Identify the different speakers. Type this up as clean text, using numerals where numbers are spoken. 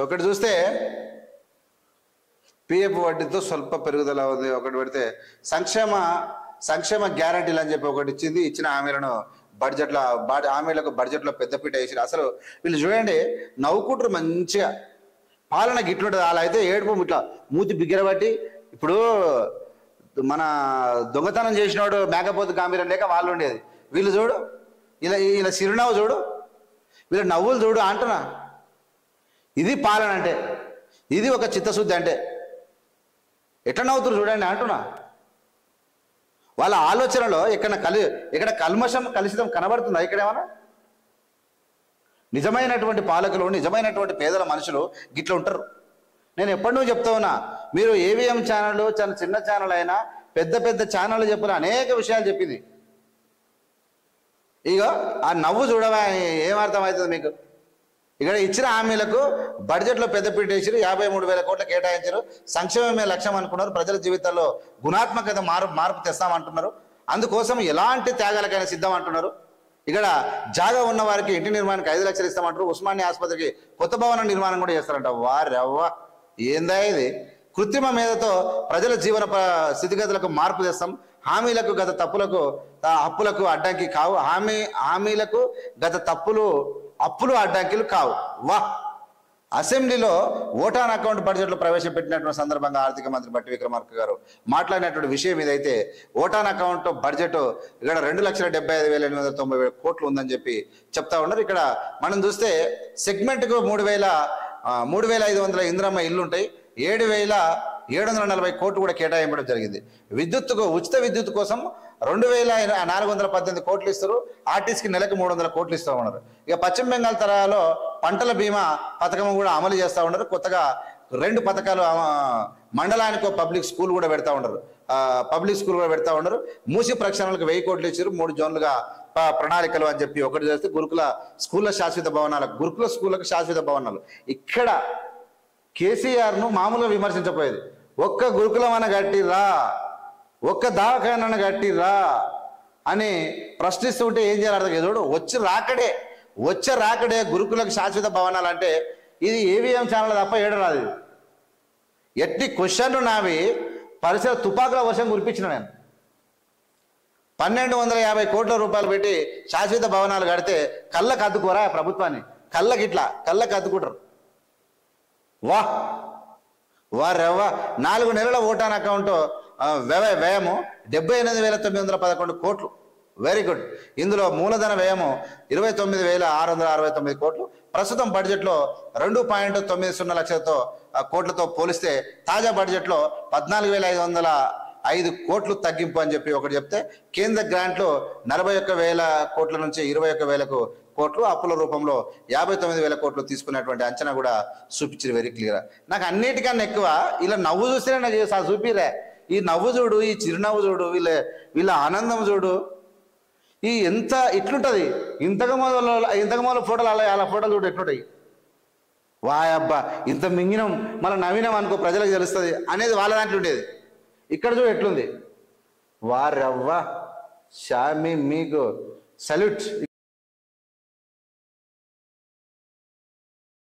Speaker 1: ఒకటి చూస్తే పిఎఫ్ వడ్డీతో స్వల్ప పెరుగుదల ఉంది. ఒకటి పెడితే సంక్షేమ గ్యారంటీలు అని చెప్పి ఒకటి ఇచ్చిన హామీలను హామీలకు బడ్జెట్లో పెద్దపీట వేసి అసలు వీళ్ళు చూడండి నవ్వుకుంటారు మంచిగా. పాలన గిట్లుంటుంది. అలా అయితే ఏడుపు ఇట్లా మూతి బిగ్గరబట్టి ఇప్పుడు మన దొంగతనం చేసినోడు మేకపోతు గాంభీర్యం లేక వాళ్ళు ఉండేది. వీళ్ళు చూడు ఇలా చిరునవ్వు చూడు, వీళ్ళ నవ్వులు చూడు అంటున్నా. ఇది పాలన అంటే, ఇది ఒక చిత్తశుద్ధి అంటే. ఎట్లా నవ్వుతురు చూడండి అంటున్నా. వాళ్ళ ఆలోచనలో ఎక్కడ కలుషితం కనబడుతుందా? ఇక్కడ ఏమన్నా నిజమైనటువంటి పాలకులు, నిజమైనటువంటి పేదల మనుషులు గిట్ల ఉంటారు. నేను ఎప్పటి నుండి చెప్తా ఉన్నా, మీరు ఏవిఎం ఛానల్ చాలా చిన్న ఛానల్ అయినా పెద్ద ఛానల్ చెప్పిన అనేక విషయాలు చెప్పింది. ఇక ఆ నవ్వు చూడవా ఏమర్థమవుతుంది మీకు? ఇక్కడ ఇచ్చిన హామీలకు బడ్జెట్లో పెద్దపీట వేసారు. 53,000 కోట్లు కేటాయించారు. సంక్షేమమే లక్ష్యం అనుకున్నారు. ప్రజల జీవితాల్లో గుణాత్మకత మార్పు తెస్తామంటున్నారు. అందుకోసం ఎలాంటి త్యాగాలకైనా సిద్ధం అంటున్నారు. ఇక్కడ జాగా ఉన్న వారికి ఇంటి నిర్మాణానికి 5 లక్షలు ఇస్తామంటారు. ఉస్మానియా ఆసుపత్రికి కొత్త భవన నిర్మాణం కూడా చేస్తారంట. వారెవ్వ ఏందా ఇది? కృత్రిమ మేధతో ప్రజల జీవన స్థితిగతులకు మార్పు తెస్తాం. హామీలకు గత అప్పులకు అడ్డంకి కావు. హామీలకు గత అప్పులు అడ్డంకిలు కావు. అసెంబ్లీలో ఓటాన్ అకౌంట్ బడ్జెట్లో ప్రవేశపెట్టినటువంటి సందర్భంగా ఆర్థిక మంత్రి బట్టి విక్రమార్క గారు మాట్లాడినటువంటి విషయం ఇదైతే ఓటాన్ అకౌంట్ బడ్జెట్ ఇక్కడ 2,75,890 కోట్లు ఉందని చెప్పి చెప్తా ఉన్నారు. ఇక్కడ మనం చూస్తే సెగ్మెంట్కు 3,500 ఇందిరమ్మ ఇల్లు ఉంటాయి. 7,740 కోట్లు కూడా కేటాయించడం జరిగింది. ఉచిత విద్యుత్ కోసం 2,418 కోట్లు ఇస్తారు. ఆర్టీసీకి నెలకు 300 కోట్లు ఇస్తూ ఉన్నారు. ఇక పశ్చిమ బెంగాల్ తరహాలో పంటల బీమా పథకం కూడా అమలు చేస్తూ ఉన్నారు. కొత్తగా 2 పథకాలు మండలానికి పబ్లిక్ స్కూల్ కూడా పెడతా ఉన్నారు. మూసి ప్రక్షాళనలకు 1000 కోట్లు ఇచ్చారు. 3 జోన్లుగా ప్రణాళికలు అని చెప్పి ఒకటి చేస్తే గురుకుల స్కూళ్ళ శాశ్వత భవనాలు ఇక్కడ కేసీఆర్ను మామూలుగా విమర్శించపోయేది. ఒక్క గురుకులం అన్న కట్టిర్రా, ఒక్క దవాఖాన కట్టిర్రా అని ప్రశ్నిస్తుంటే ఏం చేయాలి అర్థం చూడు. వచ్చే రాకడే గురుకులకు శాశ్వత భవనాలు అంటే ఇది ఏవిఎం ఛానల్ తప్ప ఏడరాదు. ఎట్టి క్వశ్చన్లు నావి పరిసర తుపాకుల వర్షం కురిపించిన నేను 1,250 కోట్ల రూపాయలు పెట్టి శాశ్వత భవనాలు కడితే కళ్ళకు అద్దుకోరా ప్రభుత్వాన్ని? కళ్ళకి అద్దుకుంటారు. వారెవ్వ 4 నెలల ఓటాన్ అకౌంట్ వ్యయము 78,911 కోట్లు. Very good. ఇందులో మూలధన వ్యయము 29,669 కోట్లు. ప్రస్తుతం బడ్జెట్లో 2.90 లక్షలతో కోట్లతో పోలిస్తే తాజా బడ్జెట్లో 14,505 కోట్లు తగ్గింపు అని చెప్పి ఒకటి చెప్తే, కేంద్ర గ్రాంట్లు 41,000 కోట్ల నుంచి 21,000 కోట్లు, అప్పుల రూపంలో 59,000 కోట్లు తీసుకున్నటువంటి అంచనా కూడా చూపించారు. Very clear. నాకు అన్నిటికన్నా ఎక్కువ ఇలా నవ్వు చూస్తేనే నాకు చూపిరే. ఈ నవ్వు చూడు, ఈ చిరునవ్వు చూడు, వీళ్ళ ఆనందం చూడు. ఈ ఎంత ఇట్లుంటుంది. ఇంతకు మొదలు ఫోటోలు అలా ఫోటోలు చూడు ఎట్లుంటాయి. వాయబ్బా ఇంత మింగినం మనం నవీనం అనుకో ప్రజలకు తెలుస్తుంది అనేది వాళ్ళ దాంట్లో ఉండేది. ఇక్కడ చూడు ఎట్లుంది. వారవ్వ షామి మీకు సల్యూట్.